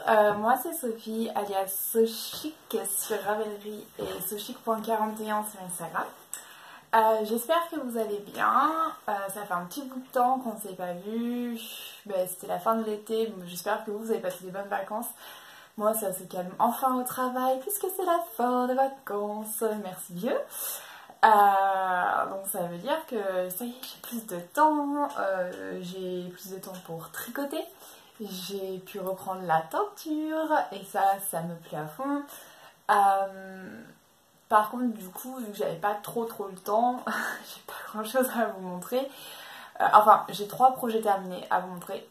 Moi c'est Sophie alias Sochic sur Ravelry et Sochic.41 sur Instagram. J'espère que vous allez bien. Ça fait un petit bout de temps qu'on ne s'est pas vu. C'était la fin de l'été, donc j'espère que vous avez passé des bonnes vacances. Moi ça se calme enfin au travail puisque c'est la fin des vacances, merci Dieu. Donc ça veut dire que ça y est, j'ai plus de temps, j'ai plus de temps pour tricoter. J'ai pu reprendre la teinture et ça me plaît à fond. Par contre, du coup, vu que j'avais pas trop le temps, j'ai pas grand chose à vous montrer. Enfin, j'ai 3 projets terminés à vous montrer.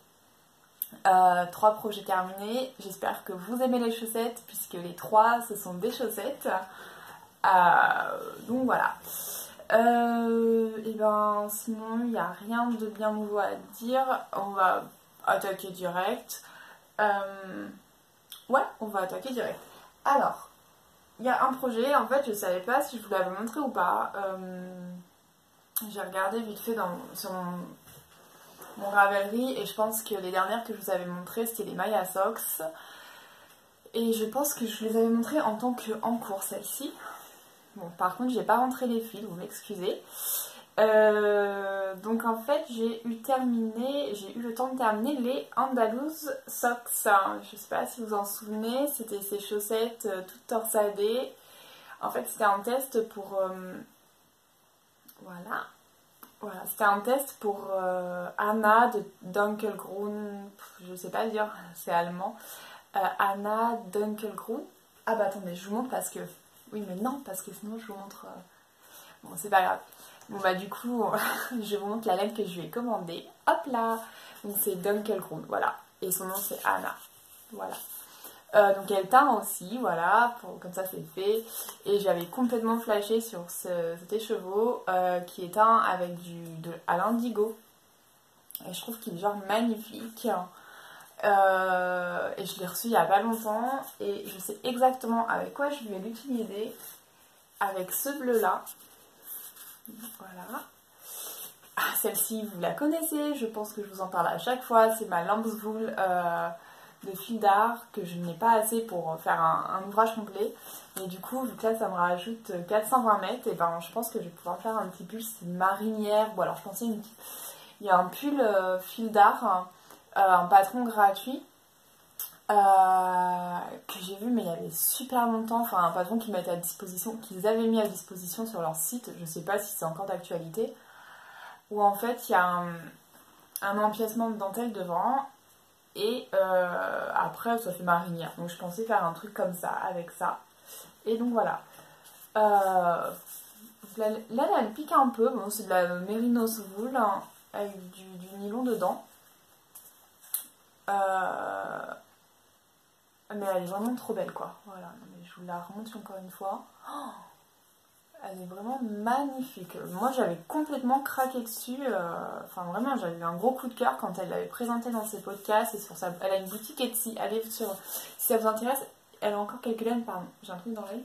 3 projets terminés. J'espère que vous aimez les chaussettes puisque les 3 ce sont des chaussettes. Donc voilà. Et ben sinon, il n'y a rien de bien nouveau à dire. On va attaquer direct. Ouais, on va attaquer direct. Alors, il y a un projet, en fait, je savais pas si je vous l'avais montré ou pas. J'ai regardé vite fait sur mon Ravelry et je pense que les dernières que je vous avais montrées, c'était les Maya Socks. Et je pense que je les avais montrées en tant qu'en cours, celle-ci. Bon, par contre, j'ai pas rentré les fils, vous m'excusez. Donc en fait j'ai eu le temps de terminer les Andalouse Socks. Je sais pas si vous en souvenez, c'était ces chaussettes toutes torsadées. En fait c'était un test pour voilà, c'était un test pour Anna de Dunkelgrün, je sais pas dire, c'est allemand. Anna Dunkelgrün. Ah bah attendez, je vous montre parce que oui mais non parce que sinon je vous montre bon c'est pas grave. Bon bah du coup, je vous montre la laine que je lui ai commandée. Hop là. Donc c'est Dunkelgrün, voilà. Et son nom c'est Anna. Voilà. Donc elle teint aussi, voilà. Comme ça c'est fait. Et j'avais complètement flashé sur cet écheveau qui est teint avec à l'indigo. Et je trouve qu'il est genre magnifique. Et je l'ai reçu il y a pas longtemps. Et je sais exactement avec quoi je vais l'utiliser. Avec ce bleu là. Voilà. Celle-ci, vous la connaissez, je pense que je vous en parle à chaque fois. C'est ma Lambswool de fil d'art que je n'ai pas assez pour faire un ouvrage complet. Et du coup, vu que là, ça me rajoute 420 mètres, et ben je pense que je vais pouvoir faire un petit pull. C'est une marinière. Bon, alors je pensais il y a un pull fil d'art, un patron gratuit. Que j'ai vu mais il y avait super longtemps, enfin un patron qu'ils avaient mis à disposition sur leur site, je sais pas si c'est encore d'actualité, où en fait il y a un empiècement de dentelle devant et après ça fait marinière, donc je pensais faire un truc comme ça avec ça, et donc voilà. Là elle pique un peu, bon c'est de la Mérinos wool hein, avec du nylon dedans. Mais elle est vraiment trop belle quoi. Voilà, non, mais je vous la remonte encore une fois. Oh, elle est vraiment magnifique. Moi j'avais complètement craqué dessus. Enfin vraiment j'avais eu un gros coup de cœur quand elle l'avait présentée dans ses podcasts et elle a une boutique Etsy. Allez si ça vous intéresse. Elle a encore quelques laines, pardon, j'ai un truc dans l'œil.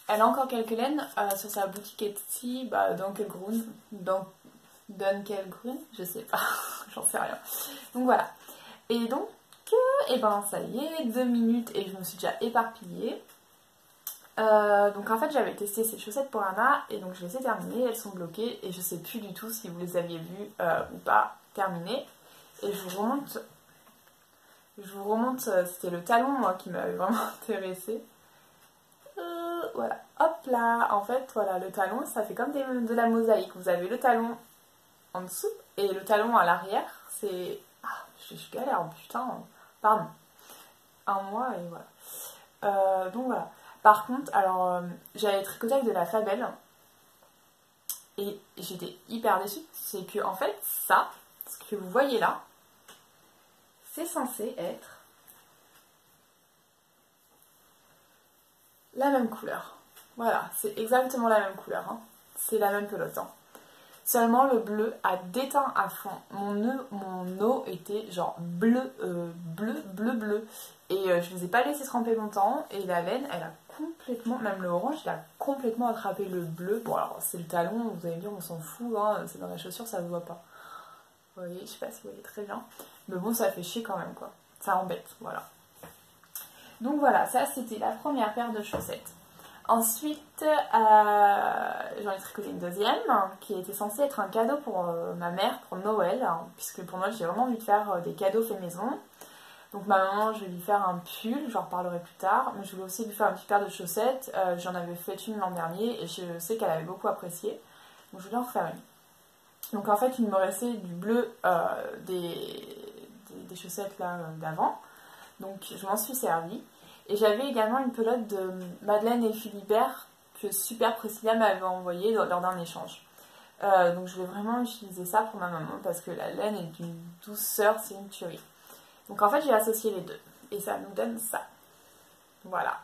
Elle a encore quelques laines sur sa boutique Etsy, Dunkelgrün, je sais pas, j'en sais rien. Donc voilà. Et donc et ben ça y est, 2 minutes et je me suis déjà éparpillée. Donc en fait j'avais testé ces chaussettes pour Anna et donc je les ai terminées, elles sont bloquées et je sais plus du tout si vous les aviez vues ou pas terminées. Et je vous remonte, c'était le talon moi qui m'avait vraiment intéressée. Voilà, hop là, en fait voilà le talon ça fait comme de la mosaïque. Vous avez le talon en dessous et le talon à l'arrière, c'est... Ah, je galère, putain... Pardon, un mois et voilà. Donc voilà. Par contre, alors j'avais tricoté avec de la Fabelle et j'étais hyper déçue. C'est que en fait, ce que vous voyez là, c'est censé être la même couleur. Voilà, c'est exactement la même couleur. Hein. C'est la même pelote. Hein. Seulement le bleu a déteint à fond. Mon eau était genre bleu. Et je ne les ai pas laissés tremper longtemps. Et la laine, elle a complètement, même le orange, il a complètement attrapé le bleu. Bon alors c'est le talon, vous allez me dire on s'en fout, hein, c'est dans la chaussure, ça ne se voit pas. Vous voyez, je sais pas si vous voyez très bien. Mais bon, ça fait chier quand même quoi. ça embête, voilà. Donc voilà, ça c'était la première paire de chaussettes. Ensuite, j'en ai tricoté une deuxième qui était censée être un cadeau pour ma mère pour Noël, hein, puisque pour Noël j'ai vraiment envie de faire des cadeaux faits maison. Donc ma maman, je vais lui faire un pull, j'en reparlerai plus tard, mais je voulais aussi lui faire une petite paire de chaussettes. J'en avais fait une l'an dernier et je sais qu'elle avait beaucoup apprécié, donc je voulais en refaire une. Donc en fait, il me restait du bleu des chaussettes là d'avant, donc je m'en suis servie. Et j'avais également une pelote de Madeleine et Philibert que Super Priscilla m'avait envoyée lors d'un échange. Donc je voulais vraiment utiliser ça pour ma maman parce que la laine est d'une douceur, c'est une tuerie. Donc en fait j'ai associé les deux et ça nous donne ça. Voilà.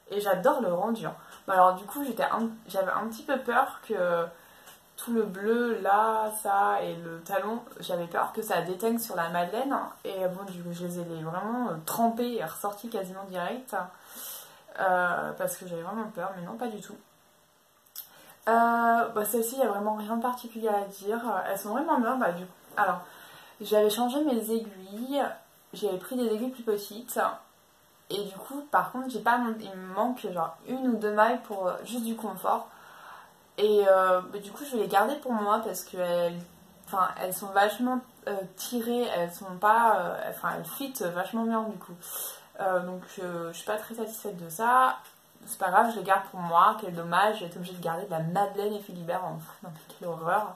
Et j'adore le rendu. Bon, alors du coup j'avais un petit peu peur que tout le bleu là, ça et le talon, j'avais peur que ça déteigne sur la madeleine. Et bon, du coup je les ai vraiment trempés et ressortis quasiment direct. Parce que j'avais vraiment peur, mais non pas du tout. Bah, celle-ci, il n'y a vraiment rien de particulier à dire. Elles sont vraiment bien. Bah, du coup, alors, j'avais changé mes aiguilles. J'avais pris des aiguilles plus petites. Et du coup, par contre, j'ai pas, il me manque genre une ou deux mailles pour juste du confort. Et bah, du coup, je vais les garder pour moi parce qu'elles elles sont vachement tirées. Elles sont pas. Elles fit vachement bien du coup. Donc, je suis pas très satisfaite de ça. C'est pas grave, je les garde pour moi. Quel dommage, j'ai été obligée de garder de la Madeleine et Philibert. Non, mais quelle horreur.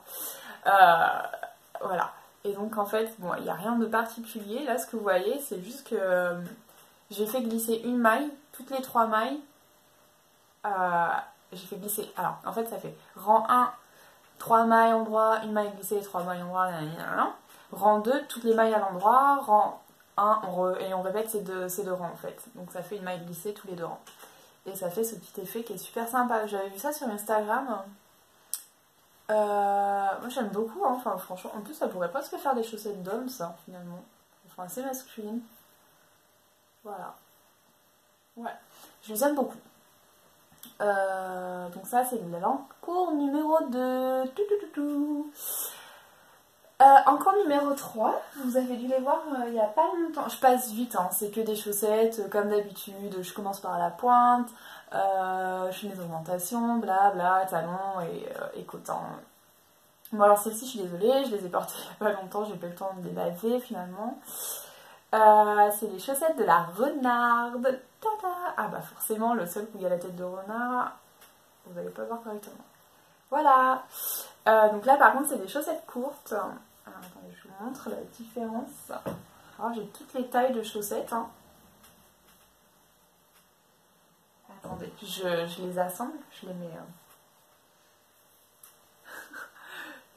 Voilà. Et donc, en fait, bon, il n'y a rien de particulier. Là, ce que vous voyez, c'est juste que j'ai fait glisser une maille, toutes les trois mailles. J'ai fait glisser. Alors, en fait, ça fait rang 1, 3 mailles en endroit, une maille glissée, 3 mailles en endroit, rang 2, toutes les mailles à l'endroit, rang 1, et on répète ces deux rangs en fait. Donc, ça fait une maille glissée tous les deux rangs. Et ça fait ce petit effet qui est super sympa. J'avais vu ça sur Instagram. Moi j'aime beaucoup, hein. Enfin franchement, en plus ça pourrait presque faire des chaussettes d'homme ça finalement. Enfin assez masculine. Voilà. Ouais, je les aime beaucoup. Donc ça c'est l'encours numéro 2. Encore numéro 3, vous avez dû les voir il n'y a pas longtemps. Je passe vite, hein. C'est que des chaussettes comme d'habitude. Je commence par la pointe, je fais mes augmentations, blabla, talons et coton. Bon alors celles-ci je suis désolée, je les ai portées il n'y a pas longtemps, j'ai pas eu le temps de les laver finalement. C'est les chaussettes de la renarde. Tada. Ah bah forcément le seul où il y a la tête de renard, vous n'allez pas le voir correctement. Voilà. Donc là par contre c'est des chaussettes courtes. Alors attendez, je vous montre la différence. Alors j'ai toutes les tailles de chaussettes. Hein. Attendez, je les assemble, je les mets...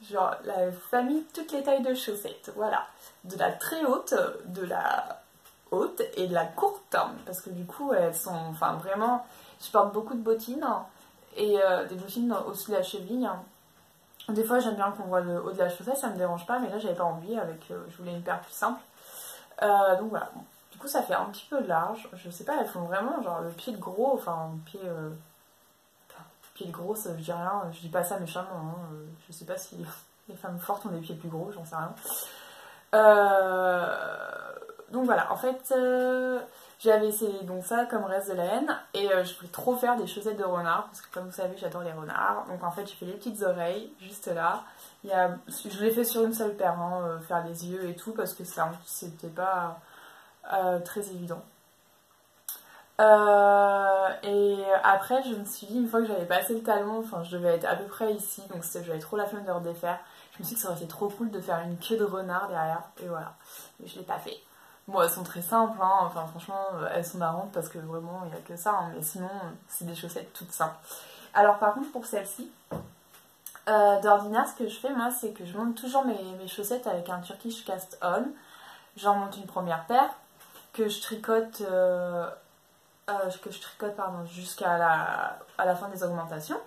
Genre la famille, toutes les tailles de chaussettes, voilà. De la très haute, de la haute et de la courte. Parce que du coup elles sont, enfin vraiment, je porte beaucoup de bottines. Et des bottines au-dessus de la cheville. Des fois j'aime bien qu'on voit le haut de la chaussette, ça me dérange pas, mais là j'avais pas envie, je voulais une paire plus simple. Donc voilà, bon. Du coup ça fait un petit peu large, je sais pas, elles font vraiment genre le pied de gros, enfin pied de gros, ça, je dis rien, je dis pas ça méchamment, hein. Je sais pas si les femmes fortes ont des pieds plus gros, j'en sais rien. Donc voilà, en fait j'avais essayé donc ça comme reste de la haine et je voulais trop faire des chaussettes de renard parce que comme vous savez j'adore les renards. Donc en fait j'ai fait les petites oreilles juste là. Je l'ai fait sur une seule paire, hein, faire les yeux et tout parce que c'était pas très évident. Et après je me suis dit une fois que j'avais passé le talon, enfin je devais être à peu près ici donc j'avais trop la flemme de redéfaire. Je me suis dit que ça aurait été trop cool de faire une queue de renard derrière et voilà, mais je l'ai pas fait. Bon, elles sont très simples, hein. Enfin franchement, elles sont marrantes parce que vraiment, il n'y a que ça, hein. Mais sinon, c'est des chaussettes toutes simples. Alors par contre, pour celle-ci, d'ordinaire, ce que je fais, moi, c'est que je monte toujours mes chaussettes avec un Turkish cast on. J'en monte une première paire, que je tricote, jusqu'à la fin des augmentations.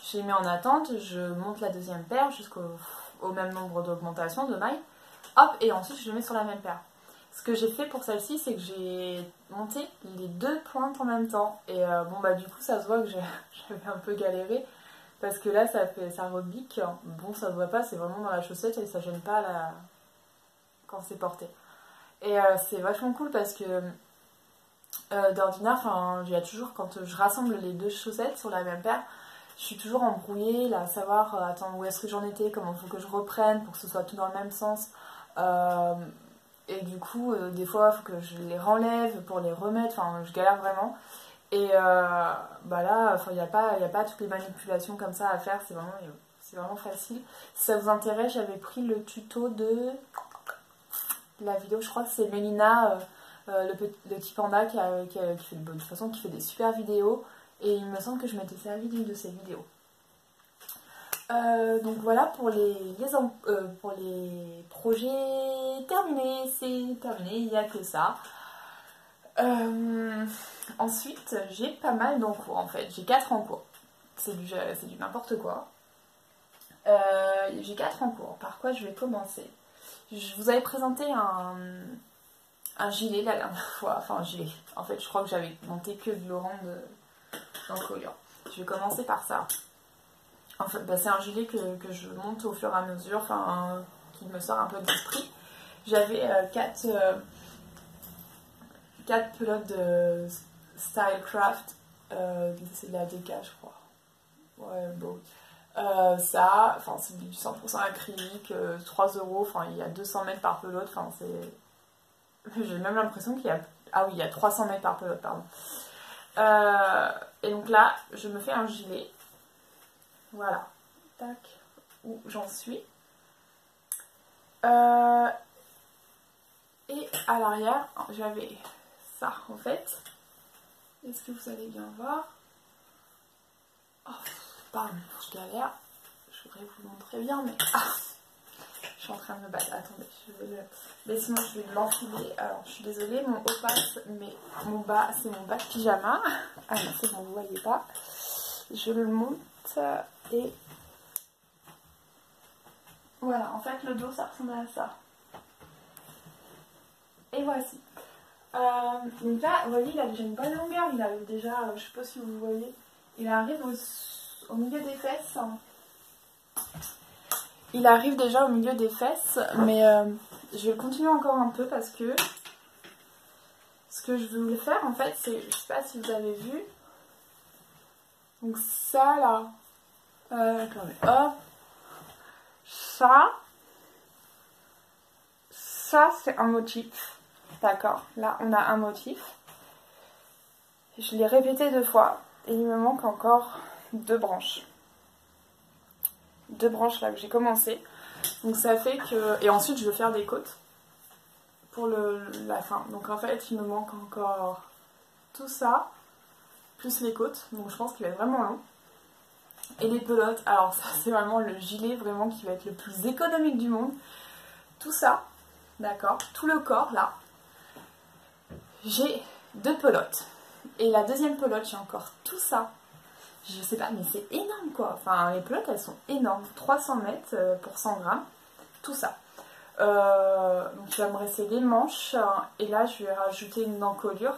Je les mets en attente, je monte la deuxième paire jusqu'au même nombre d'augmentations, de mailles. Hop, et ensuite, je les mets sur la même paire. Ce que j'ai fait pour celle-ci, c'est que j'ai monté les deux pointes en même temps. Et bon, bah du coup, ça se voit que j'avais un peu galéré. Parce que là, ça rebique. Bon, ça se voit pas, c'est vraiment dans la chaussette et ça gêne pas quand c'est porté. Et c'est vachement cool parce que d'ordinaire, enfin, il y a toujours, quand je rassemble les deux chaussettes sur la même paire, je suis toujours embrouillée là, à savoir, attends, où est-ce que j'en étais, comment il faut que je reprenne pour que ce soit tout dans le même sens. Euh, et du coup, des fois, il faut que je les renlève pour les remettre, enfin, je galère vraiment. Et bah là, il n'y a pas toutes les manipulations comme ça à faire, c'est vraiment facile. Si ça vous intéresse, j'avais pris le tuto de la vidéo, je crois que c'est Mélina, le petit panda qui fait, de toute façon, qui fait des super vidéos. Et il me semble que je m'étais servi d'une de ses vidéos. Donc voilà pour pour les projets terminés. C'est terminé, il n'y a que ça. Ensuite, j'ai pas mal d'encours en fait. J'ai 4 encours. C'est du n'importe quoi. J'ai 4 encours. Par quoi je vais commencer? Je vous avais présenté un gilet la dernière fois. Enfin, un gilet. En fait, je crois que j'avais monté que de l'orange d'encolure. Je vais commencer par ça. En fait, bah, c'est un gilet que je monte au fur et à mesure, enfin, qui me sort un peu de l'esprit. J'avais 4 pelotes de Stylecraft, c'est de la DK, je crois. Ouais, bon. Ça, enfin, c'est du 100% acrylique, 3 €, enfin, il y a 200 mètres par pelote, enfin, c'est. J'ai même l'impression qu'il y a. Ah oui, il y a 300 mètres par pelote, pardon. Et donc là, je me fais un gilet. Voilà. Tac. Où j'en suis. Et à l'arrière, j'avais ça en fait. Est-ce que vous allez bien voir? Oh, pardon, je galère. Je voudrais vous le montrer bien, mais. Ah, je suis en train de me battre. Attendez, je vais le. Mais sinon, je vais l'enfiler. Alors, je suis désolée, mon haut passe, mais mon bas, c'est mon bas de pyjama. Ah non, c'est bon, vous voyez pas. Je le monte et. Voilà, en fait, le dos, ça ressemble à ça. Et voici. Donc là, vous voyez, il a déjà une bonne longueur. Il arrive déjà, je sais pas si vous voyez, il arrive au milieu des fesses. Il arrive déjà au milieu des fesses, mais je vais continuer encore un peu parce que ce que je voulais faire, en fait, c'est, je sais pas si vous avez vu, donc ça là, attendez, hop, ça c'est un motif. D'accord, là on a un motif. Je l'ai répété 2 fois et il me manque encore 2 branches. 2 branches là que j'ai commencé. Donc ça fait que. Et ensuite je veux faire des côtes pour la fin. Donc en fait il me manque encore tout ça, plus les côtes. Donc je pense qu'il va être vraiment long. Et les pelotes, alors ça c'est vraiment le gilet vraiment qui va être le plus économique du monde. Tout ça, d'accord, tout le corps là. J'ai 2 pelotes. Et la deuxième pelote, j'ai encore tout ça. Je sais pas, mais c'est énorme quoi. Enfin, les pelotes, elles sont énormes. 300 mètres pour 100 grammes. Tout ça. Donc, il va me rester les manches. Et là, je vais rajouter une encolure.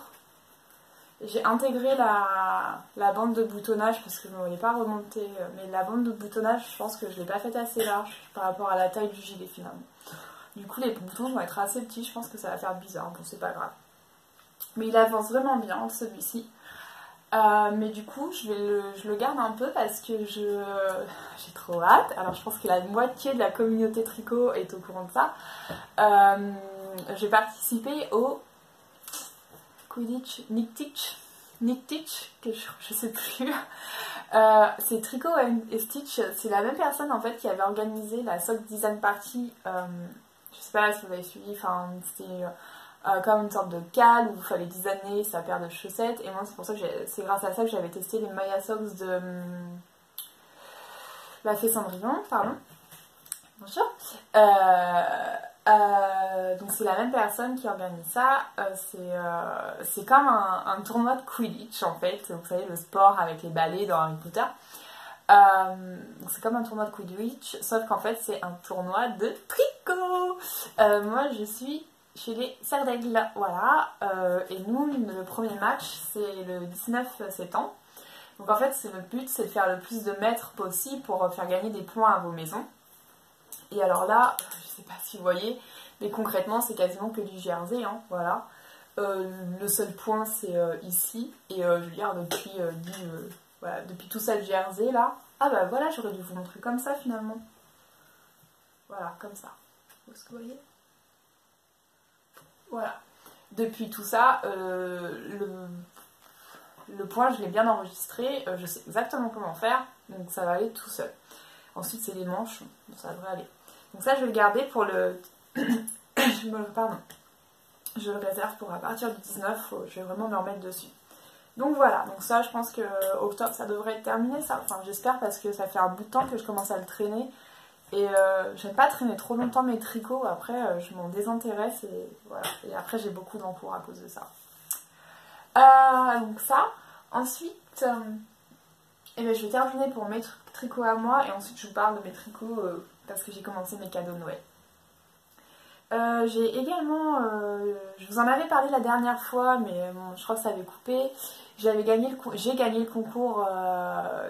J'ai intégré la bande de boutonnage parce que je ne voulais pas remonter. Mais la bande de boutonnage, je pense que je ne l'ai pas faite assez large par rapport à la taille du gilet finalement. Du coup, les boutons vont être assez petits. Je pense que ça va faire bizarre. Bon, c'est pas grave. Mais il avance vraiment bien celui-ci. Mais du coup, je le garde un peu parce que j'ai trop hâte. Alors, je pense que la moitié de la communauté tricot est au courant de ça. J'ai participé au Quidditch, Nick Teach, que je sais plus. C'est Tricot et Stitch. C'est la même personne en fait qui avait organisé la Sock Design Party. Je sais pas si vous avez suivi. Enfin, c'était comme une sorte de cale où il fallait designer sa paire de chaussettes. Et moi, c'est pour ça que c'est grâce à ça que j'avais testé les Maya Socks de la Fée Cendrillon, pardon. Bonjour. Donc c'est la même personne qui organise ça. C'est comme un tournoi de Quidditch en fait. Vous savez, le sport avec les balais dans Harry Potter. C'est comme un tournoi de Quidditch, sauf qu'en fait c'est un tournoi de tricot. Moi je suis chez les Serres d'Aigle, voilà. Et nous, le premier match c'est le 19 septembre. Donc en fait notre but c'est de faire le plus de mètres possible pour faire gagner des points à vos maisons. Et alors là, je sais pas si vous voyez, Mais concrètement, c'est quasiment que du jersey, hein, voilà. Le seul point, c'est ici. Et je veux dire, voilà, depuis tout ça, le jersey, là. Ah bah voilà, j'aurais dû vous montrer comme ça, finalement. Voilà, comme ça. Est-ce que vous voyez? Voilà. Depuis tout ça, le point, je l'ai bien enregistré. Je sais exactement comment faire. Donc ça va aller tout seul. Ensuite, c'est les manches. Donc ça devrait aller. Donc ça, je vais le garder pour le... Pardon. Je le réserve pour à partir du 19. Je vais vraiment me remettre dessus. Donc voilà. Donc ça, je pense que octobre, ça devrait être terminé, ça. Enfin, j'espère parce que ça fait un bout de temps que je commence à le traîner. Et j'aime pas traîner trop longtemps mes tricots, après je m'en désintéresse et voilà. Et après j'ai beaucoup d'encours à cause de ça. Donc ça. Ensuite, eh bien, je vais terminer pour mes tricots à moi et ensuite je vous parle de mes tricots parce que j'ai commencé mes cadeaux de Noël. J'ai également, je vous en avais parlé la dernière fois, mais bon, je crois que ça avait coupé. J'ai gagné le concours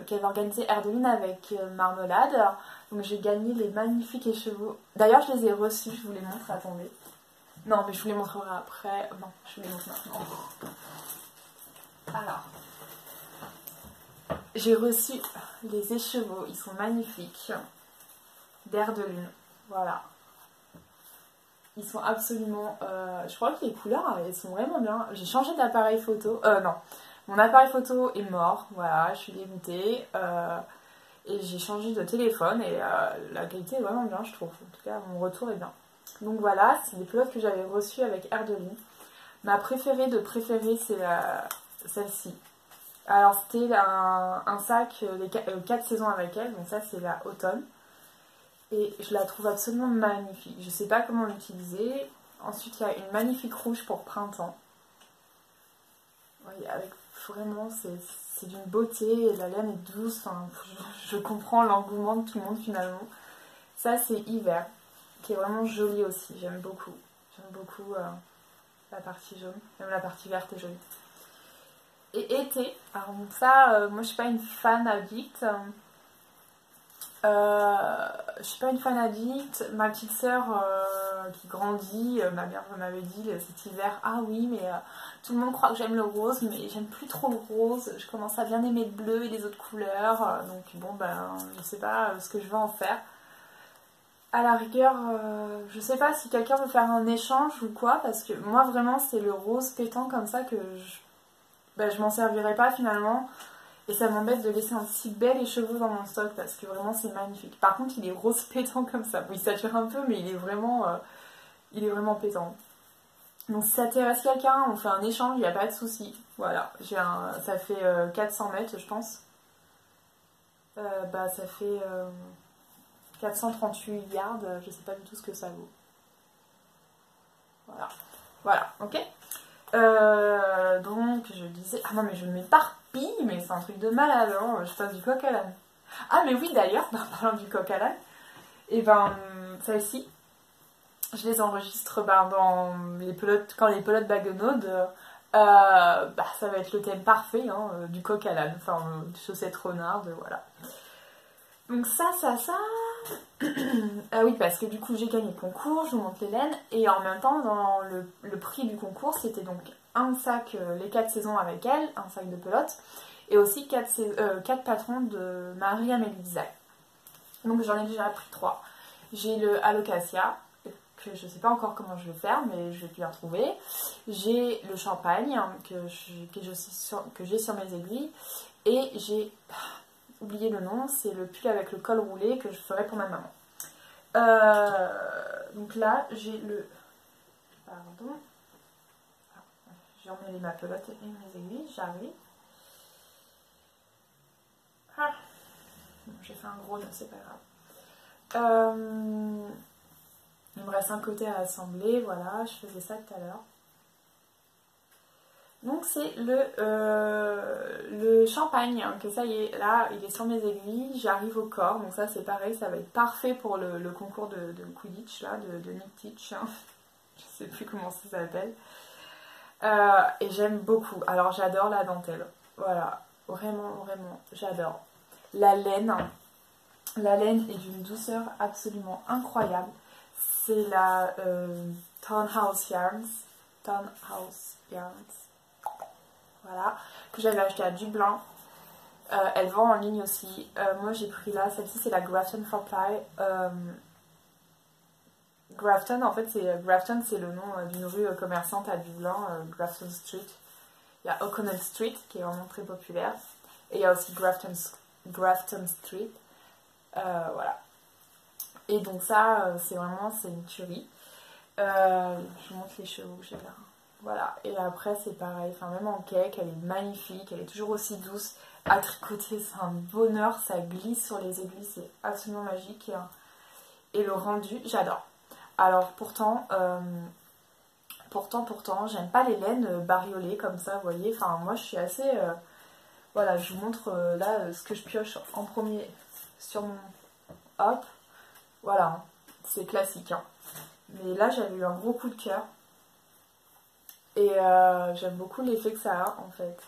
qu'avait organisé Erdeline avec Marmelade. Donc j'ai gagné les magnifiques écheveaux. D'ailleurs, je les ai reçus, je vous les montre, attendez. Non, mais je vous les montrerai après. Non, je vous les montre maintenant. Alors, j'ai reçu les écheveaux, ils sont magnifiques. D'Erdeline, voilà. Ils sont absolument... je crois que les couleurs, elles sont vraiment bien. J'ai changé d'appareil photo. Non, mon appareil photo est mort. Voilà, je suis dégoûtée. Et j'ai changé de téléphone et la qualité est vraiment bien, je trouve. En tout cas, mon retour est bien. Donc voilà, c'est des pelotes que j'avais reçues avec Erdeline. Ma préférée de préférée, c'est celle-ci. Alors, c'était un sac, les 4 saisons avec elle. Donc ça, c'est la automne. Et je la trouve absolument magnifique. Je ne sais pas comment l'utiliser. Ensuite, il y a une magnifique rouge pour printemps. Oui, avec vraiment, c'est d'une beauté. La laine est douce. Enfin, je comprends l'engouement de tout le monde finalement. Ça, c'est hiver, qui est vraiment joli aussi. J'aime beaucoup. J'aime beaucoup la partie jaune. Même la partie verte est jolie. Et été. Alors ça, moi, je ne suis pas une fan addicte. Je suis pas une fan addict. Ma petite sœur qui grandit, ma mère m'avait dit cet hiver, ah oui mais tout le monde croit que j'aime le rose, mais j'aime plus trop le rose. Je commence à bien aimer le bleu et les autres couleurs. Donc bon ben je sais pas ce que je vais en faire. À la rigueur, je sais pas si quelqu'un veut faire un échange ou quoi, parce que moi vraiment c'est le rose pétant comme ça que je m'en servirai pas finalement. Et ça m'embête de laisser un si bel écheveau dans mon stock parce que vraiment c'est magnifique. Par contre il est rose pétant comme ça. Oui, il sature un peu mais il est vraiment pétant. Donc si ça intéresse quelqu'un, on fait un échange, il n'y a pas de souci. Voilà, ça fait 400 mètres je pense. Ça fait 438 yards, je sais pas du tout ce que ça vaut. Voilà, ok. Donc je disais, ah non mais je m'éparpille, mais c'est un truc de malade, hein. Je passe du coq à l'âne. Ah mais oui d'ailleurs, en parlant du coq à l'âne, et ben celle-ci, je les enregistre dans les pelotes, quand les pelotes baguenaudes, ça va être le thème parfait hein, du coq à l'âne, enfin chaussettes renardes, voilà. Donc ça. Ah oui, parce que du coup j'ai gagné le concours, je vous montre les laines, et en même temps dans le prix du concours c'était donc un sac les 4 saisons avec elle, un sac de pelote, et aussi 4 patrons de Marie-Amélie Design. Donc j'en ai déjà pris 3. J'ai le Alocasia, que je sais pas encore comment je vais faire, mais je vais bien trouver. J'ai le champagne, que j'ai sur mes aiguilles, et j'ai... oublié le nom, c'est le pull avec le col roulé que je ferai pour ma maman. Donc là, j'ai le... Pardon. J'ai emmêlé ma pelote et mes aiguilles, j'arrive. Ah. J'ai fait un gros nœud, c'est pas grave. Il me reste un côté à assembler, voilà, je faisais ça tout à l'heure. Donc c'est le champagne, hein, que ça y est, là il est sur mes aiguilles, j'arrive au corps, donc ça c'est pareil, ça va être parfait pour le concours de Quidditch, là, de Nick Teach, hein. Je sais plus comment ça s'appelle. Et j'aime beaucoup, alors j'adore la dentelle, voilà, vraiment, j'adore. La laine est d'une douceur absolument incroyable. c'est la Townhouse Yarns. Townhouse Yarns. Voilà, que j'avais acheté à Dublin. Elle vend en ligne aussi. Moi j'ai pris là, celle-ci c'est la Grafton 4 Ply. Grafton, en fait, c'est le nom d'une rue commerçante à Dublin, Grafton Street. Il y a O'Connell Street qui est vraiment très populaire. Et il y a aussi Grafton Street. Voilà. Et donc ça, c'est une tuerie. Je vous montre les chevaux que j'ai là. Voilà. Et après, c'est pareil. Enfin, même en cake, elle est magnifique. Elle est toujours aussi douce. À tricoter, c'est un bonheur. Ça glisse sur les aiguilles. C'est absolument magique. Et le rendu, j'adore. Alors pourtant, j'aime pas les laines bariolées comme ça, vous voyez. Enfin, moi je suis assez... voilà, je vous montre là ce que je pioche en premier sur mon... Hop, voilà, hein. C'est classique. Hein. Mais là j'avais eu un gros coup de cœur. Et j'aime beaucoup l'effet que ça a en fait.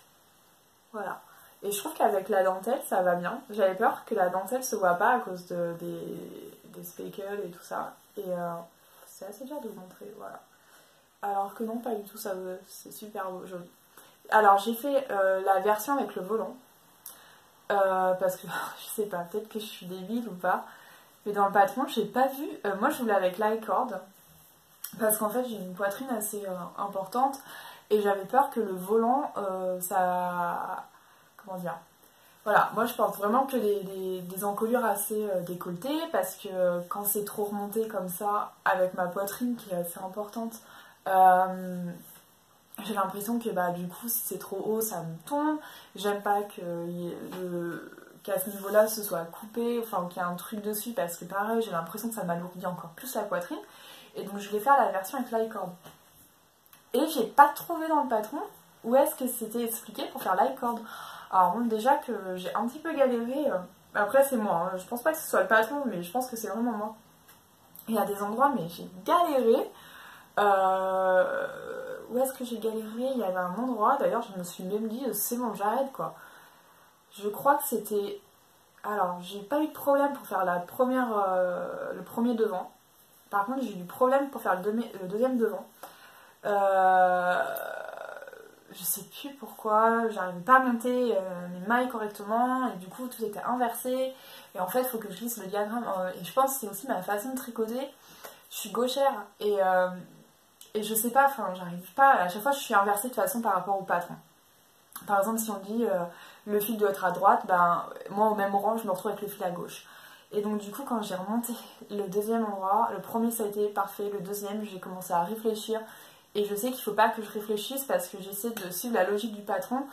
Voilà. Et je trouve qu'avec la dentelle ça va bien. J'avais peur que la dentelle se voit pas à cause des speckles et tout ça. Et... c'est assez dur de vous montrer, voilà. Alors que non, pas du tout, c'est super beau, joli. Alors j'ai fait la version avec le volant. Parce que, je sais pas, peut-être que je suis débile ou pas. Mais dans le patron, j'ai pas vu... moi je voulais avec l'iCord. Parce qu'en fait j'ai une poitrine assez importante. Et j'avais peur que le volant, ça... Comment dire ? Voilà, moi je porte vraiment que des encolures assez décolletées parce que quand c'est trop remonté comme ça, avec ma poitrine qui est assez importante, j'ai l'impression que bah, du coup si c'est trop haut ça me tombe. J'aime pas qu'à ce niveau-là ce soit coupé, enfin qu'il y ait un truc dessus parce que pareil j'ai l'impression que ça m'alourdit encore plus la poitrine. Et donc je voulais faire la version avec l'iCord. Et j'ai pas trouvé dans le patron où est-ce que c'était expliqué pour faire l'iCord. Alors bon, déjà que j'ai un petit peu galéré, après c'est moi, hein. Je pense pas que ce soit le patron, mais je pense que c'est vraiment moi. Il y a des endroits, mais j'ai galéré. Où est-ce que j'ai galéré? Il y avait un endroit, d'ailleurs je me suis même dit, c'est bon, j'arrête quoi. Je crois que c'était... Alors, j'ai pas eu de problème pour faire le premier devant. Par contre, j'ai eu du problème pour faire le deuxième devant. Je sais plus pourquoi, j'arrivais pas à monter mes mailles correctement et du coup tout était inversé et en fait il faut que je lisse le diagramme et je pense que c'est aussi ma façon de tricoter. Je suis gauchère et je sais pas, enfin j'arrive pas, à chaque fois je suis inversée de toute façon par rapport au patron. Par exemple si on dit le fil doit être à droite, ben moi au même rang je me retrouve avec le fil à gauche. Et donc du coup quand j'ai remonté le deuxième endroit, le premier ça a été parfait, le deuxième j'ai commencé à réfléchir. Et je sais qu'il ne faut pas que je réfléchisse parce que j'essaie de suivre la logique du patron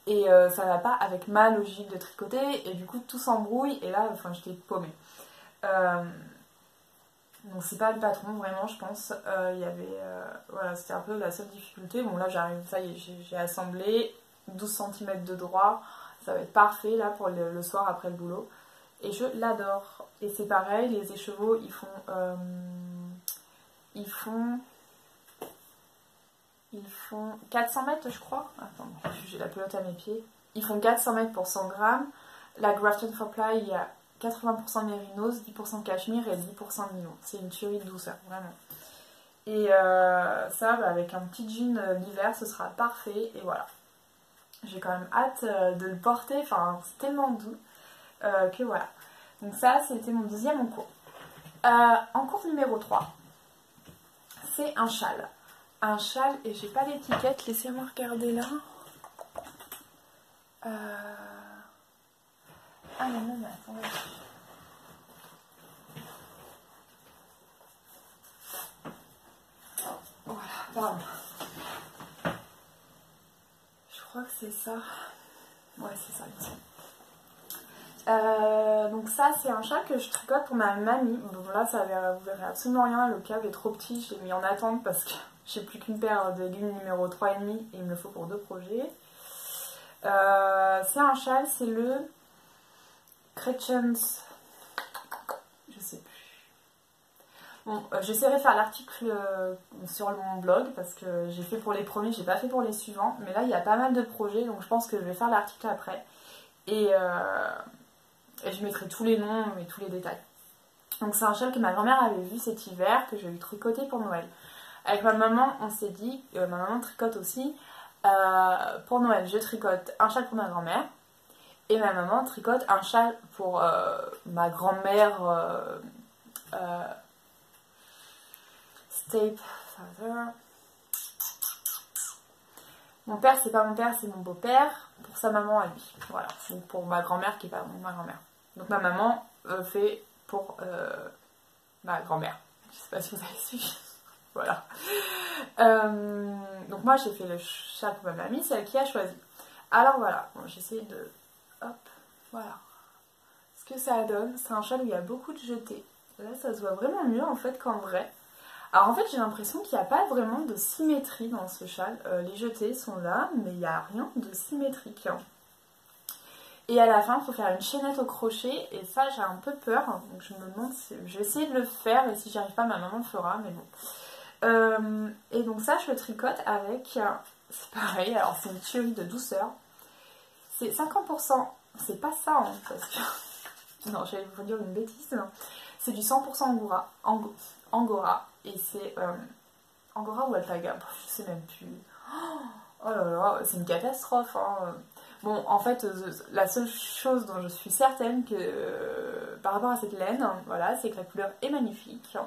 et ça va pas avec ma logique de tricoter et du coup tout s'embrouille et là enfin j'étais paumée. Donc c'est pas le patron vraiment je pense. Il y avait voilà c'était un peu la seule difficulté. Bon là j'arrive, ça y est j'ai assemblé 12 cm de droit. Ça va être parfait là pour le soir après le boulot. Et je l'adore. Et c'est pareil, les écheveaux ils font 400 mètres, je crois. Attends, j'ai la pelote à mes pieds. Ils font 400 mètres pour 100 grammes. La Grafton 4 Ply, il y a 80% mérinos, 10% cachemire et 10% nylon. C'est une tuerie de douceur, vraiment. Et ça, bah, avec un petit jean l'hiver, ce sera parfait. Et voilà. J'ai quand même hâte de le porter. Enfin, c'est tellement doux que voilà. Donc ça, c'était mon deuxième en cours. En cours numéro 3, c'est un châle. Un châle, et j'ai pas l'étiquette, laissez-moi regarder là. Ah non, mais attendez. Voilà, pardon. Je crois que c'est ça. Ouais, c'est ça, il me semble. Donc ça c'est un châle que je tricote pour ma mamie. Bon là vous verrez absolument rien, le câble est trop petit, je l'ai mis en attente parce que j'ai plus qu'une paire de lignes numéro 3,5 et il me le faut pour 2 projets. C'est un châle, c'est le Gretchen's... je sais plus. Bon, j'essaierai de faire l'article sur mon blog parce que j'ai fait pour les premiers, j'ai pas fait pour les suivants. Mais là il y a pas mal de projets donc je pense que je vais faire l'article après. Et je mettrai tous les noms et tous les détails. Donc c'est un châle que ma grand-mère avait vu cet hiver, que je lui ai tricoté pour Noël. Avec ma maman, on s'est dit, ma maman tricote aussi, pour Noël, je tricote un châle pour ma grand-mère, et ma maman tricote un châle pour ma grand-mère stepfather. Mon père, c'est pas mon père, c'est mon beau-père, pour sa maman à lui. Voilà, donc pour ma grand-mère qui est pas ma grand-mère. Donc ma maman fait pour ma grand-mère. Je sais pas si vous avez suivi. Voilà. Donc moi j'ai fait le châle pour ma mamie, c'est elle qui a choisi. Alors voilà, bon, j'essaie de... Hop, voilà. Ce que ça donne, c'est un châle où il y a beaucoup de jetés. Là ça se voit vraiment mieux en fait qu'en vrai. Alors en fait j'ai l'impression qu'il n'y a pas vraiment de symétrie dans ce châle. Les jetés sont là, mais il n'y a rien de symétrique. Et à la fin, il faut faire une chaînette au crochet, et ça j'ai un peu peur. Donc je me demande si... Je vais essayer de le faire, et si j'y arrive pas, ma maman le fera, mais bon. Et donc ça je le tricote avec... c'est pareil, alors c'est une tuerie de douceur. C'est 50%, c'est pas ça hein, parce que... Non, j'allais vous dire une bêtise. C'est du 100% Angora. Angora. Et c'est Angora ou Alpaga, je sais même plus. Oh là là, c'est une catastrophe. Hein. Bon, en fait, la seule chose dont je suis certaine que par rapport à cette laine, voilà, c'est que la couleur est magnifique.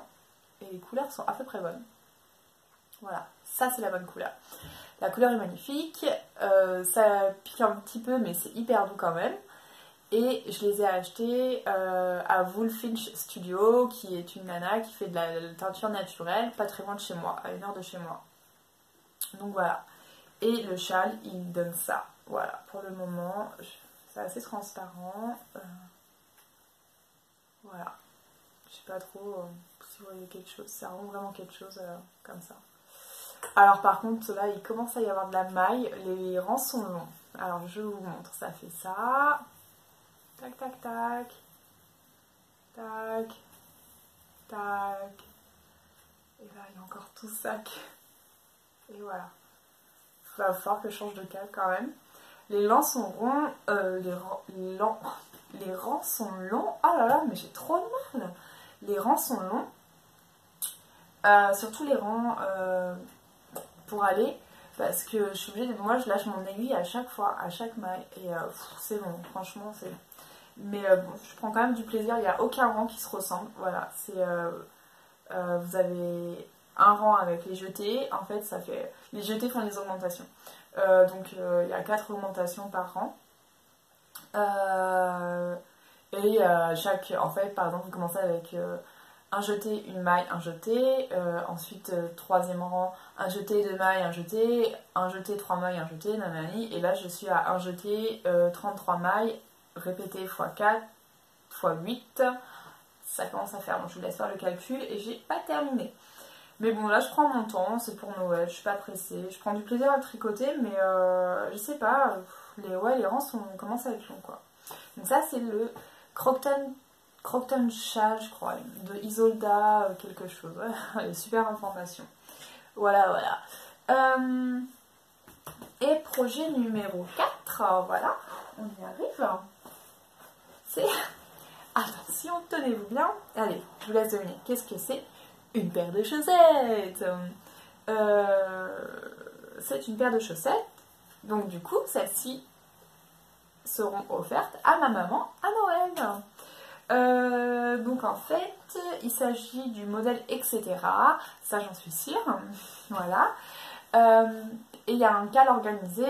Et les couleurs sont à peu près bonnes. Voilà, ça c'est la bonne couleur. La couleur est magnifique. Ça pique un petit peu, mais c'est hyper doux quand même. Et je les ai achetés à Woolfinch Studio, qui est une nana qui fait de la teinture naturelle, pas très loin de chez moi, à 1 heure de chez moi. Donc voilà. Et le châle, il donne ça. Voilà, pour le moment, c'est assez transparent. Voilà. Je sais pas trop si vous voyez quelque chose. Ça rend vraiment quelque chose comme ça. Alors par contre, là, il commence à y avoir de la maille. Les rangs sont longs. Alors je vous montre. Ça fait ça. Tac, tac, tac. Tac. Tac. Et là, il y a encore tout ça. Et voilà. Il va falloir que je change de câble quand même. Les rangs sont ronds. Les rangs sont longs. Oh là là, mais j'ai trop de mal. Les rangs sont longs. Surtout les rangs pour aller. Parce que je suis obligée de... Moi, je lâche mon aiguille à chaque fois, à chaque maille. Et c'est bon, franchement, c'est... Mais bon, je prends quand même du plaisir. Il n'y a aucun rang qui se ressemble. Voilà, c'est... vous avez un rang avec les jetés. En fait, ça fait... Les jetés font des augmentations. Donc, il y a 4 augmentations par rang. Et chaque... En fait, par exemple, vous commencez avec... un jeté, une maille, un jeté, ensuite troisième rang, un jeté, 2 mailles, un jeté, 3 mailles, un jeté, nanani, et là je suis à un jeté, 33 mailles, répété x 4, x 8, ça commence à faire, bon, je vous laisse faire le calcul et j'ai pas terminé. Mais bon là je prends mon temps, c'est pour Noël, je suis pas pressée, je prends du plaisir à tricoter, mais je sais pas, les rangs commencent à être longs quoi. Donc ça c'est le Crockton Châle, je crois, de Isolda, quelque chose. Ouais, super information. Voilà, voilà. Et projet numéro 4, voilà, on y arrive. C'est... Attention, tenez-vous bien. Allez, je vous laisse deviner. Qu'est-ce que c'est? Une paire de chaussettes. C'est une paire de chaussettes. Donc du coup, celles-ci seront offertes à ma maman à Noël. Donc en fait, il s'agit du modèle etc. Ça j'en suis sûre. Voilà. Et il y a un cal organisé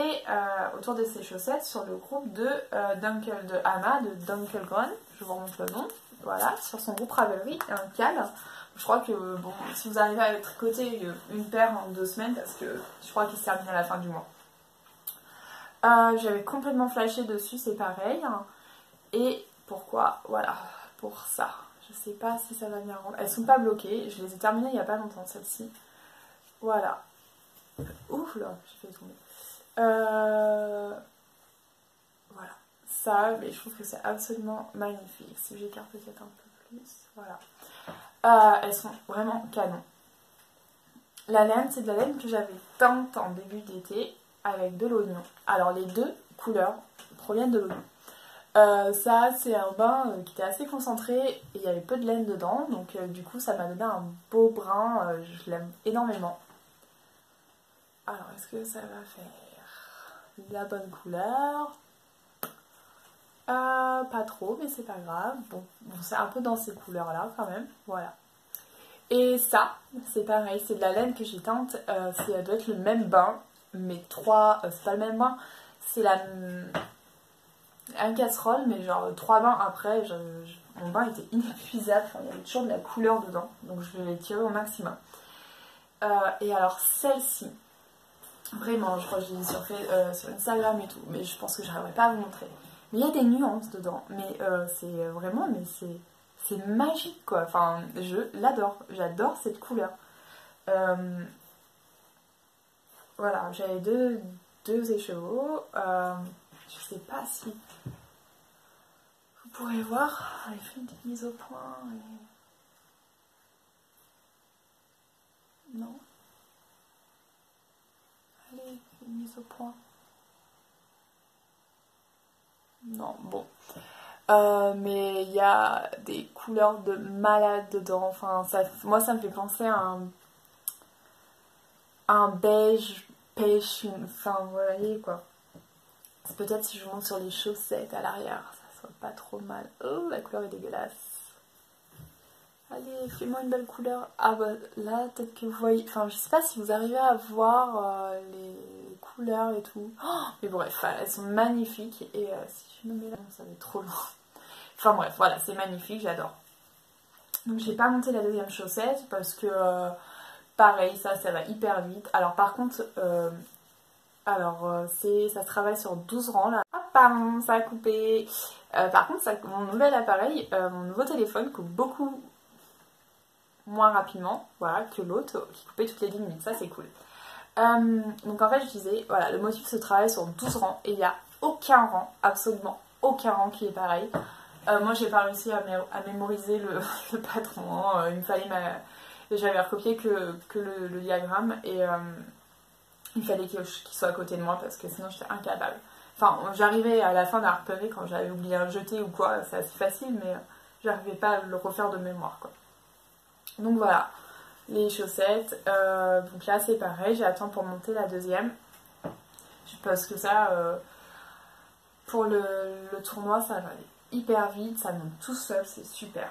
autour de ces chaussettes sur le groupe de Anna, de Dunkelgren. Je vous remonte le nom. Voilà, sur son groupe Ravelry, un cal. Je crois que bon, si vous arrivez à tricoter une paire en 2 semaines, parce que je crois qu'il se termine à la fin du mois. J'avais complètement flashé dessus, c'est pareil. Et pourquoi? Voilà, pour ça. Je sais pas si ça va venir rendre. Elles sont pas bloquées, je les ai terminées il y a pas longtemps, celles-ci. Voilà. Ouf là, j'ai fait tomber. Voilà. Ça, mais je trouve que c'est absolument magnifique. Si j'écarte peut-être un peu plus. Voilà. Elles sont vraiment canon. La laine, c'est de la laine que j'avais teinte en début d'été avec de l'oignon. Alors les deux couleurs proviennent de l'oignon. Ça, c'est un bain qui était assez concentré et il y avait peu de laine dedans, donc du coup ça m'a donné un beau brun, je l'aime énormément. Alors, est-ce que ça va faire la bonne couleur? Pas trop, mais c'est pas grave. Bon, c'est un peu dans ces couleurs-là quand même, voilà. Et ça, c'est pareil, c'est de la laine que j'ai teinte, ça doit être le même bain, mais c'est pas le même bain, c'est un casserole, mais genre 3 bains après, mon bain était inépuisable, enfin, il y avait toujours de la couleur dedans, donc je l'ai tiré au maximum. Et alors celle-ci, vraiment, je crois que je l'ai dit sur Instagram et tout, mais je pense que j'arriverai pas à vous montrer. Mais il y a des nuances dedans, mais c'est vraiment, mais c'est magique quoi, enfin je l'adore, j'adore cette couleur. Voilà, j'avais deux écheveaux, je sais pas si vous pourrez voir, les feuilles de mise au point, non, allez, mise au point, non, bon. Mais il y a des couleurs de malade dedans. Enfin, moi, ça me fait penser à un beige pêche. Enfin, vous voyez quoi. Peut-être si je vous montre sur les chaussettes à l'arrière, ça soit pas trop mal. Oh, la couleur est dégueulasse. Allez, fais-moi une belle couleur. Ah bah là, peut-être que vous voyez... Enfin, je sais pas si vous arrivez à voir les couleurs et tout. Oh, mais bref, elles sont magnifiques. Et si je me mets là, ça va être trop loin. Enfin bref, voilà, c'est magnifique, j'adore. Donc j'ai pas monté la deuxième chaussette parce que pareil, ça va hyper vite. Alors par contre, ça se travaille sur 12 rangs là. Ah pardon, ça a coupé. Par contre, mon nouvel appareil, mon nouveau téléphone coupe beaucoup moins rapidement, voilà, que l'autre qui coupait toutes les 10 minutes. Ça c'est cool. Donc en fait, je disais, voilà, le motif se travaille sur 12 rangs et il n'y a aucun rang, absolument aucun rang qui est pareil. Moi j'ai pas réussi à mémoriser le patron, hein. Il me fallait j'avais recopié que le diagramme et il fallait qu'il soit à côté de moi parce que sinon j'étais incapable. Enfin, j'arrivais à la fin de repérer quand j'avais oublié un jeté ou quoi, c'est assez facile, mais j'arrivais pas à le refaire de mémoire quoi. Donc voilà, les chaussettes, donc là c'est pareil, j'attends pour monter la deuxième parce que ça, pour le tournoi ça va aller hyper vite, ça monte tout seul, c'est super.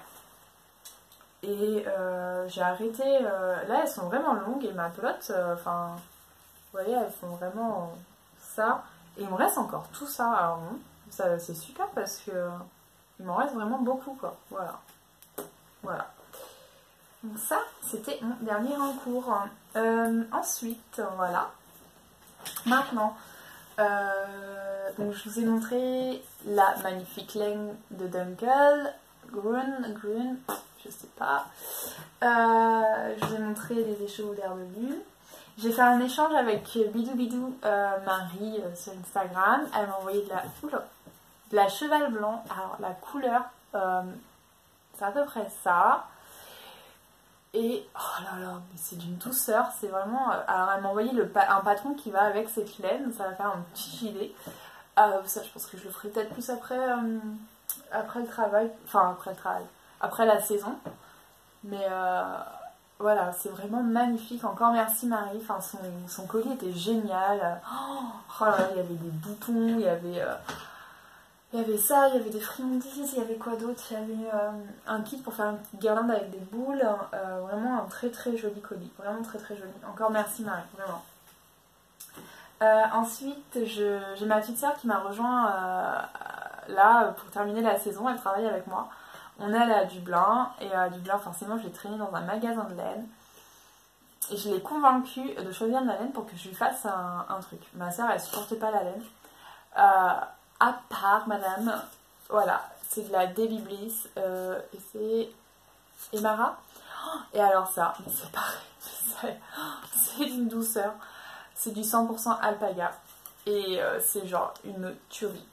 Et j'ai arrêté, là elles sont vraiment longues et ma pelote, enfin, vous voyez, elles font vraiment ça. Et il me reste encore tout ça, alors bon, ça c'est super parce que il m'en reste vraiment beaucoup quoi, voilà. Voilà. Donc ça, c'était mon dernier en cours. Ensuite, voilà. Maintenant, donc je vous ai montré la magnifique laine de Dunkel, Grün, je sais pas. Je vous ai montré les écheveaux d'herbe lune. J'ai fait un échange avec Bidou Marie sur Instagram. Elle m'a envoyé de la cheval blanc. Alors la couleur, c'est à peu près ça. Et oh là là, mais c'est d'une douceur, c'est vraiment... Alors elle m'a envoyé un patron qui va avec cette laine, ça va faire un petit gilet. Ça je pense que je le ferai peut-être plus après le travail, enfin après le travail, après la saison. Mais voilà, c'est vraiment magnifique, encore merci Marie, enfin son colis était génial. Oh là là, il y avait des boutons, il y avait ça, il y avait des friandises, il y avait quoi d'autre? Il y avait un kit pour faire une petite guirlande avec des boules. Vraiment un très très joli colis. Vraiment très très joli. Encore merci Marie, vraiment. Ensuite, j'ai ma petite soeur qui m'a rejoint là pour terminer la saison. Elle travaille avec moi. On est allé à Dublin. Et à Dublin, forcément, je l'ai traîné dans un magasin de laine. Et je l'ai convaincue de choisir de la laine pour que je lui fasse un truc. Ma soeur, elle supporte pas la laine. À part, madame, voilà, c'est de la Debbie Bliss et c'est Emara. Et alors ça, c'est pareil, c'est d'une douceur, c'est du 100% alpaga et c'est genre une tuerie.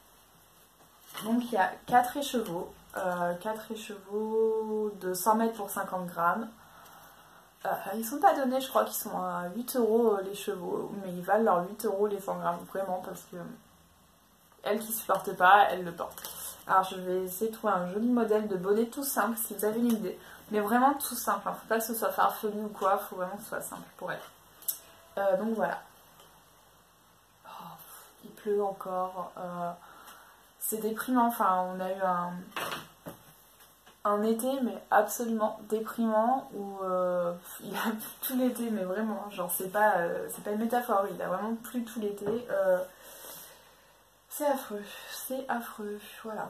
Donc il y a 4 écheveaux, 4 écheveaux de 100 mètres pour 50 grammes. Ils sont pas donnés, je crois qu'ils sont à 8 € les chevaux, mais ils valent leurs 8 € les 100 grammes, vraiment, parce que elle qui supporte pas, elle le porte. Alors je vais essayer de trouver un joli modèle de bonnet tout simple si vous avez une idée. Mais vraiment tout simple, hein. Faut pas que ce soit farfelu ou quoi, faut vraiment que ce soit simple pour elle. Donc voilà. Oh, il pleut encore. C'est déprimant, enfin on a eu un été mais absolument déprimant où il a plu tout l'été, mais vraiment, genre c'est pas une métaphore, il a vraiment plu tout l'été. C'est affreux, voilà.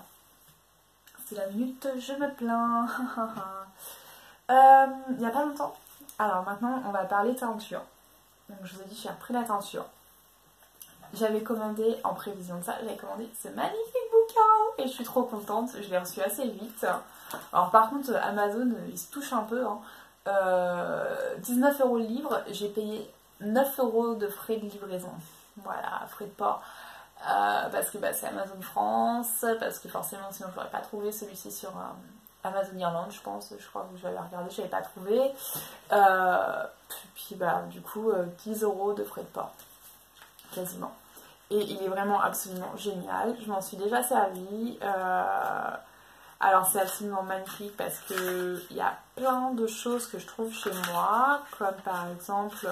C'est la minute, je me plains. Il n'y a pas longtemps. Alors maintenant, on va parler teinture. Donc je vous ai dit, j'ai repris la teinture. J'avais commandé, en prévision de ça, j'avais commandé ce magnifique bouquin et je suis trop contente. Je l'ai reçu assez vite. Alors par contre, Amazon, il se touche un peu. Hein. 19 € le livre, j'ai payé 9 € de frais de livraison. Voilà, frais de port. Parce que c'est Amazon France, parce que forcément sinon je n'aurais pas trouvé celui-ci sur Amazon Irlande, je pense. Je crois que j'avais regardé, je n'avais pas trouvé. Puis du coup 10 € de frais de port, quasiment. Et il est vraiment absolument génial. Je m'en suis déjà servi. Alors c'est absolument magnifique parce que il y a plein de choses que je trouve chez moi, comme par exemple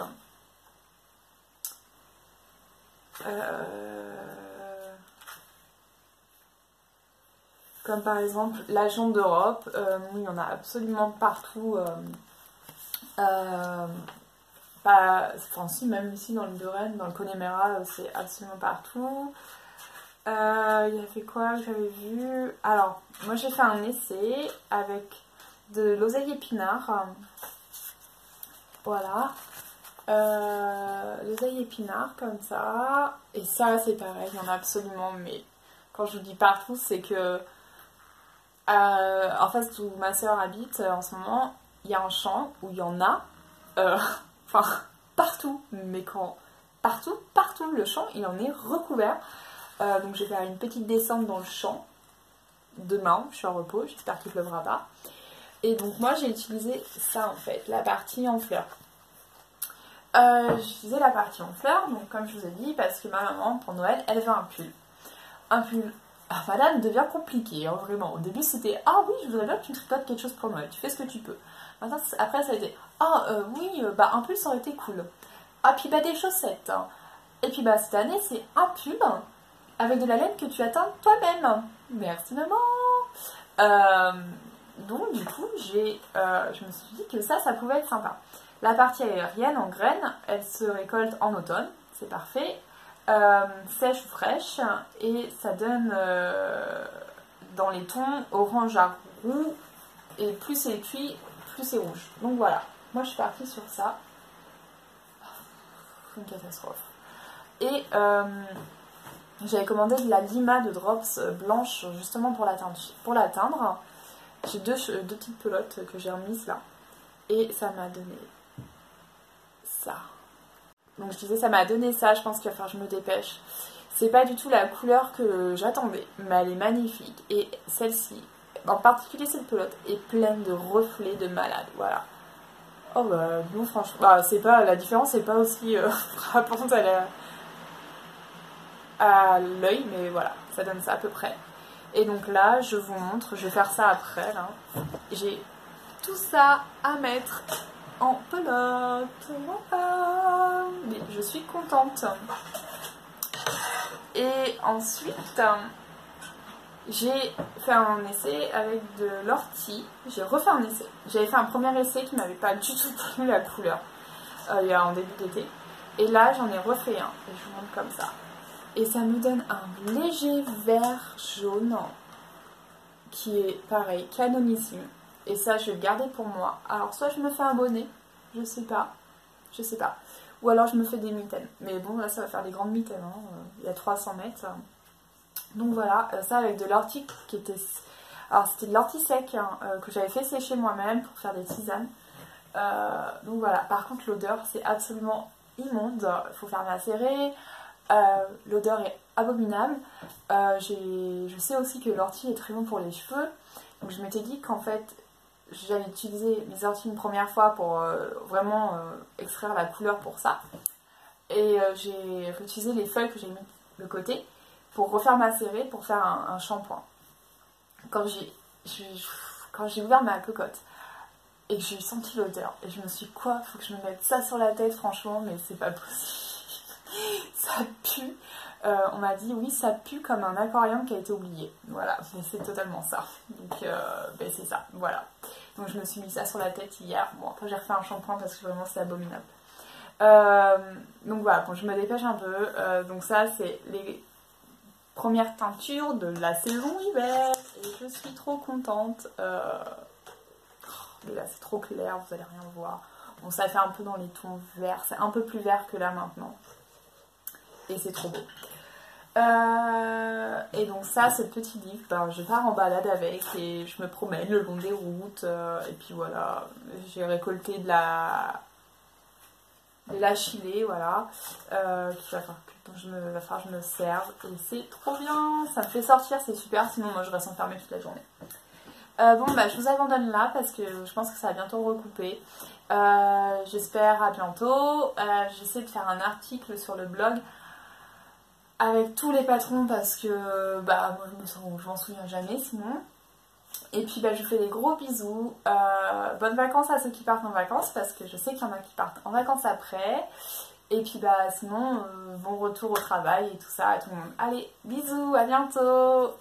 la jambe d'Europe. Il y en a absolument partout. Si, même ici dans le Buren, dans le Connemara, c'est absolument partout. Il y avait quoi que j'avais vu? Alors, moi j'ai fait un essai avec de l'oseille épinard. Voilà. L'oseille épinard comme ça. Et ça, c'est pareil, il y en a absolument, mais quand je vous dis partout, c'est que en face d'où ma soeur habite en ce moment, il y a un champ où il y en a. Partout, mais partout, le champ, il en est recouvert. Donc je vais faire une petite descente dans le champ demain, je suis en repos, j'espère qu'il ne pleuvra pas. Et donc moi j'ai utilisé ça en fait, la partie en fleurs. J'utilisais la partie en fleurs, donc comme je vous ai dit, parce que ma maman pour Noël, elle veut un pull. Un pull. Ah, madame devient compliqué, hein, vraiment. Au début c'était ah oui, je voudrais bien que tu me tricotes quelque chose pour Noël, tu fais ce que tu peux. Maintenant, après ça a été oui, un pull ça aurait été cool. Ah puis des chaussettes. Hein. Et puis cette année c'est un pull avec de la laine que tu atteins toi-même. Merci maman. Donc du coup je me suis dit que ça pouvait être sympa. La partie aérienne en graines, elle se récolte en automne, c'est parfait. Sèche ou fraîche, et ça donne dans les tons orange à roux, et plus c'est cuit, plus c'est rouge. Donc voilà, moi je suis partie sur ça. Une catastrophe. Et j'avais commandé de la lima de drops blanche justement pour l'atteindre. J'ai deux petites pelotes que j'ai remises là. Et ça m'a donné ça. Donc je disais ça m'a donné ça, je pense qu'il va falloir que je me dépêche. C'est pas du tout la couleur que j'attendais, mais elle est magnifique. Et celle-ci, en particulier cette pelote, est pleine de reflets de malade, voilà. Oh non franchement, c'est pas, la différence n'est pas aussi frappante à l'œil, mais voilà, ça donne ça à peu près. Et donc là, je vous montre, je vais faire ça après, là. J'ai tout ça à mettre en pelote. Voilà. Mais je suis contente. Et ensuite, j'ai fait un essai avec de l'ortie. J'ai refait un essai. J'avais fait un premier essai qui m'avait pas du tout plu la couleur en début d'été. Et là, j'en ai refait un. Et je vous montre comme ça. Et ça me donne un léger vert jaune qui est pareil, canonissime. Et ça, je vais le garder pour moi. Alors, soit je me fais un bonnet, je sais pas. Ou alors je me fais des mitaines. Mais bon, là, ça va faire des grandes mitaines. Hein. Il y a 300 mètres. Donc voilà, ça avec de l'ortie qui était... Alors, c'était de l'ortie sec hein, que j'avais fait sécher moi-même pour faire des tisanes. Donc voilà, par contre, l'odeur, c'est absolument immonde. Il faut faire macérer. L'odeur est abominable. Je sais aussi que l'ortie est très bon pour les cheveux. Donc je m'étais dit qu'en fait j'allais utiliser mes orties une première fois pour vraiment extraire la couleur pour ça. Et j'ai réutilisé les feuilles que j'ai mis de côté pour refaire macérer pour faire un shampoing. quand j'ai ouvert ma cocotte et que j'ai senti l'odeur, et je me suis dit, quoi, faut que je me mette ça sur la tête, franchement, mais c'est pas possible. Ça pue. On m'a dit, oui, ça pue comme un aquarium qui a été oublié. Voilà, mais c'est totalement ça. Donc, ben c'est ça, voilà. Donc, je me suis mis ça sur la tête hier. Bon, après, j'ai refait un shampoing parce que vraiment, c'est abominable. Donc, voilà, bon, je me dépêche un peu. Donc, ça, c'est les premières teintures de la saison hiver. Et je suis trop contente. Mais là, c'est trop clair, vous allez rien voir. Bon, ça fait un peu dans les tons verts. C'est un peu plus vert que là maintenant. Et c'est trop beau. Et donc ça, ce petit livre, ben, je pars en balade avec et je me promène le long des routes. Et puis voilà, j'ai récolté de la chilée, voilà, qu'il va falloir que je me serve. Et c'est trop bien, ça me fait sortir, c'est super, sinon moi je reste enfermée toute la journée. Bon, bah je vous abandonne là parce que je pense que ça va bientôt recouper. J'espère à bientôt. J'essaie de faire un article sur le blog avec tous les patrons parce que bah moi je m'en souviens jamais sinon. Et puis bah je vous fais des gros bisous. Bonnes vacances à ceux qui partent en vacances parce que je sais qu'il y en a qui partent en vacances après. Et puis bah sinon bon retour au travail et tout ça à tout le monde. Allez, bisous, à bientôt.